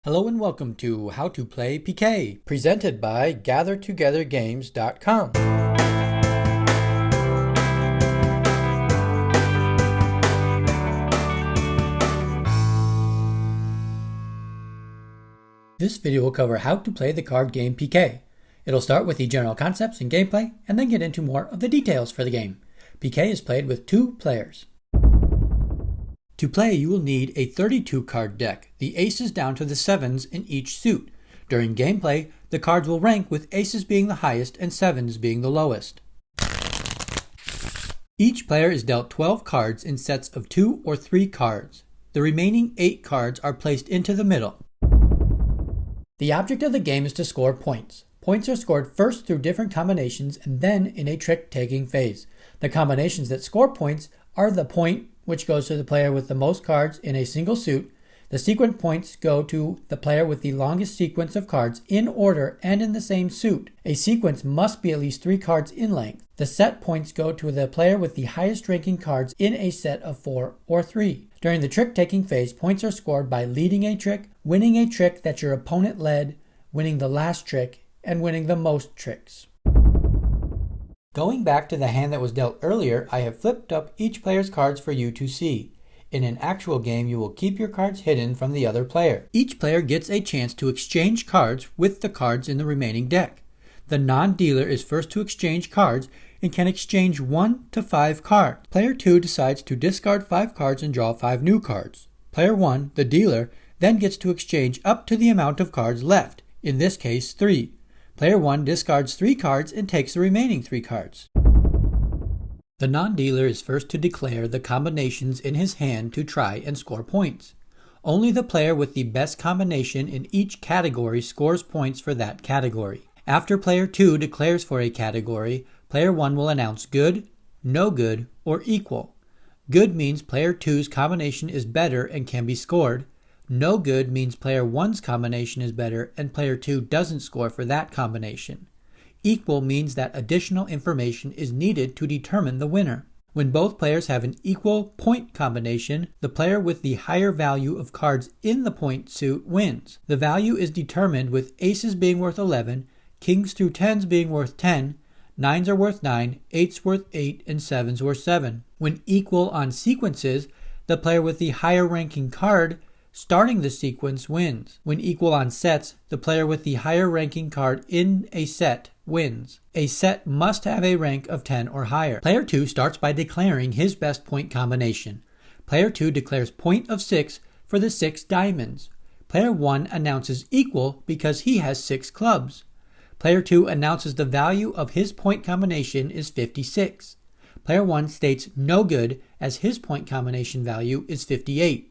Hello and welcome to How to Play Piquet, presented by GatherTogetherGames.com. This video will cover how to play the card game Piquet. It'll start with the general concepts and gameplay, and then get into more of the details for the game. Piquet is played with 2 players. To play, you will need a 32 card deck, the aces down to the 7s in each suit. During gameplay, the cards will rank with aces being the highest and 7s being the lowest. Each player is dealt 12 cards in sets of 2 or 3 cards. The remaining 8 cards are placed into the middle. The object of the game is to score points. Points are scored first through different combinations and then in a trick-taking phase. The combinations that score points are the point, which goes to the player with the most cards in a single suit. The sequence points go to the player with the longest sequence of cards in order and in the same suit. A sequence must be at least 3 cards in length. The set points go to the player with the highest ranking cards in a set of 4 or 3. During the trick-taking phase, points are scored by leading a trick, winning a trick that your opponent led, winning the last trick, and winning the most tricks. Going back to the hand that was dealt earlier, I have flipped up each player's cards for you to see. In an actual game, you will keep your cards hidden from the other player. Each player gets a chance to exchange cards with the cards in the remaining deck. The non-dealer is first to exchange cards and can exchange 1 to 5 cards. Player 2 decides to discard 5 cards and draw 5 new cards. Player 1, the dealer, then gets to exchange up to the amount of cards left, in this case 3. Player 1 discards 3 cards and takes the remaining 3 cards. The non-dealer is first to declare the combinations in his hand to try and score points. Only the player with the best combination in each category scores points for that category. After player 2 declares for a category, player 1 will announce good, no good, or equal. Good means player 2's combination is better and can be scored. No good means player 1's combination is better and player 2 doesn't score for that combination. Equal means that additional information is needed to determine the winner. When both players have an equal point combination, the player with the higher value of cards in the point suit wins. The value is determined with aces being worth 11, kings through 10s being worth 10, 9s are worth 9, 8s worth 8, and 7s worth 7. When equal on sequences, the player with the higher ranking card starting the sequence wins. When equal on sets, the player with the higher ranking card in a set wins. A set must have a rank of 10 or higher. Player 2 starts by declaring his best point combination. Player 2 declares point of 6 for the 6 diamonds. Player 1 announces equal because he has 6 clubs. Player 2 announces the value of his point combination is 56. Player 1 states no good as his point combination value is 58.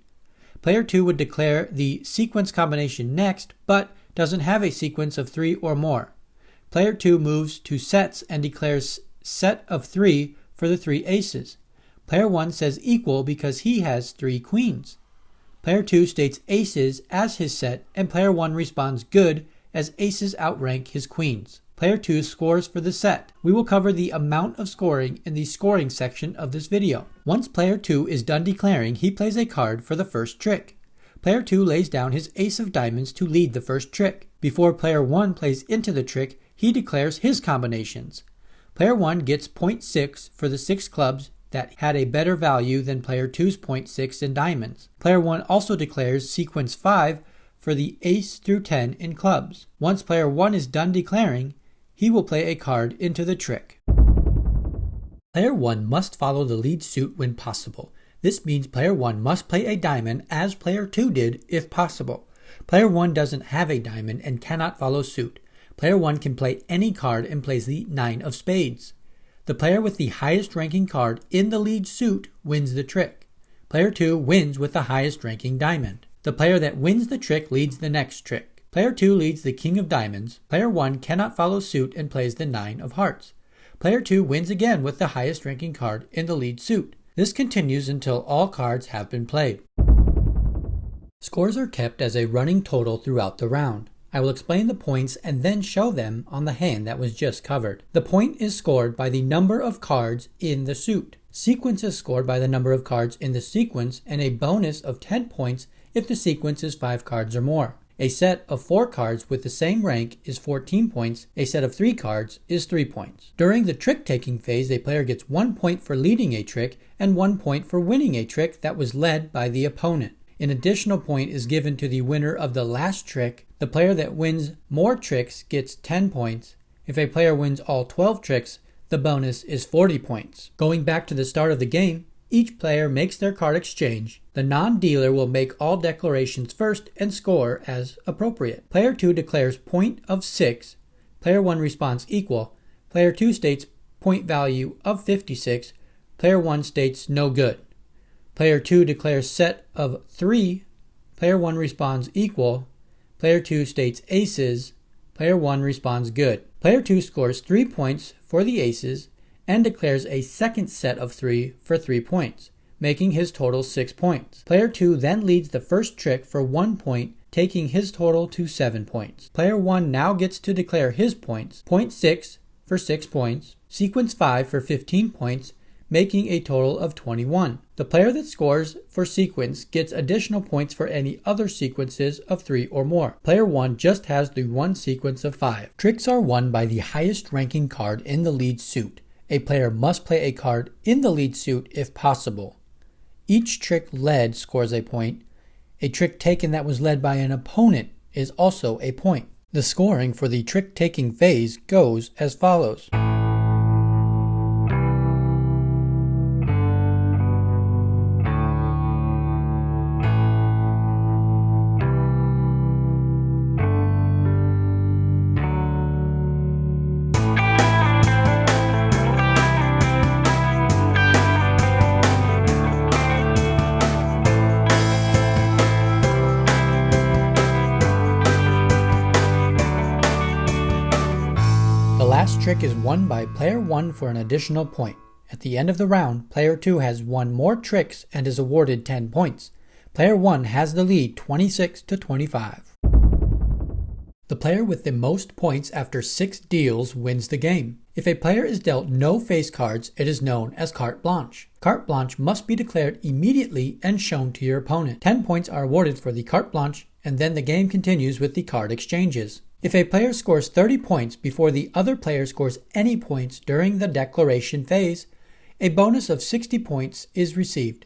Player 2 would declare the sequence combination next, but doesn't have a sequence of 3 or more. Player 2 moves to sets and declares set of 3 for the 3 aces. Player 1 says equal because he has 3 queens. Player 2 states aces as his set, and player 1 responds good as aces outrank his queens. Player 2 scores for the set. We will cover the amount of scoring in the scoring section of this video. Once player 2 is done declaring, he plays a card for the first trick. Player 2 lays down his ace of diamonds to lead the first trick. Before player 1 plays into the trick, he declares his combinations. Player 1 gets 0.6 for the 6 clubs that had a better value than player 2's 0.6 in diamonds. Player 1 also declares sequence 5 for the ace through 10 in clubs. Once player 1 is done declaring, he will play a card into the trick. Player 1 must follow the lead suit when possible. This means player 1 must play a diamond as player 2 did if possible. Player 1 doesn't have a diamond and cannot follow suit. Player 1 can play any card and plays the 9 of spades. The player with the highest ranking card in the lead suit wins the trick. Player 2 wins with the highest ranking diamond. The player that wins the trick leads the next trick. Player 2 leads the king of diamonds. Player 1 cannot follow suit and plays the 9 of hearts. Player 2 wins again with the highest ranking card in the lead suit. This continues until all cards have been played. Scores are kept as a running total throughout the round. I will explain the points and then show them on the hand that was just covered. The point is scored by the number of cards in the suit. Sequence is scored by the number of cards in the sequence and a bonus of 10 points if the sequence is 5 cards or more. A set of 4 cards with the same rank is 14 points. A set of 3 cards is 3 points. During the trick-taking phase, a player gets 1 point for leading a trick and 1 point for winning a trick that was led by the opponent. An additional point is given to the winner of the last trick. The player that wins more tricks gets 10 points. If a player wins all 12 tricks, the bonus is 40 points. Going back to the start of the game, each player makes their card exchange. The non-dealer will make all declarations first and score as appropriate. Player 2 declares point of 6. Player 1 responds equal. Player 2 states point value of 56. Player 1 states no good. Player 2 declares set of 3. Player 1 responds equal. Player 2 states aces. Player 1 responds good. Player 2 scores 3 points for the aces and declares a second set of 3 for 3 points, making his total 6 points. Player 2 then leads the first trick for 1 point, taking his total to 7 points. Player 1 now gets to declare his points, point 6 for 6 points, sequence 5 for 15 points, making a total of 21. The player that scores for sequence gets additional points for any other sequences of 3 or more. Player 1 just has the one sequence of 5. Tricks are won by the highest ranking card in the lead suit. A player must play a card in the lead suit if possible. Each trick led scores a point. A trick taken that was led by an opponent is also a point. The scoring for the trick-taking phase goes as follows. The last trick is won by player 1 for an additional point. At the end of the round, player 2 has won more tricks and is awarded 10 points. Player 1 has the lead 26 to 25. The player with the most points after 6 deals wins the game. If a player is dealt no face cards, it is known as carte blanche. Carte blanche must be declared immediately and shown to your opponent. 10 points are awarded for the carte blanche, and then the game continues with the card exchanges. If a player scores 30 points before the other player scores any points during the declaration phase, a bonus of 60 points is received.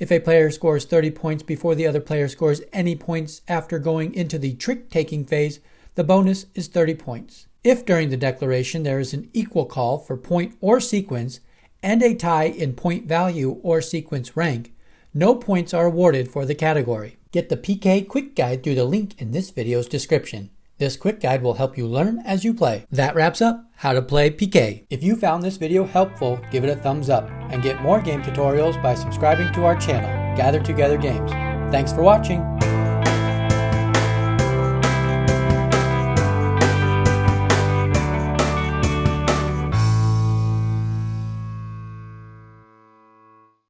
If a player scores 30 points before the other player scores any points after going into the trick-taking phase, the bonus is 30 points. If during the declaration there is an equal call for point or sequence and a tie in point value or sequence rank, no points are awarded for the category. Get the Piquet quick guide through the link in this video's description. This quick guide will help you learn as you play. That wraps up how to play Piquet. If you found this video helpful, give it a thumbs up and get more game tutorials by subscribing to our channel, Gather Together Games. Thanks for watching.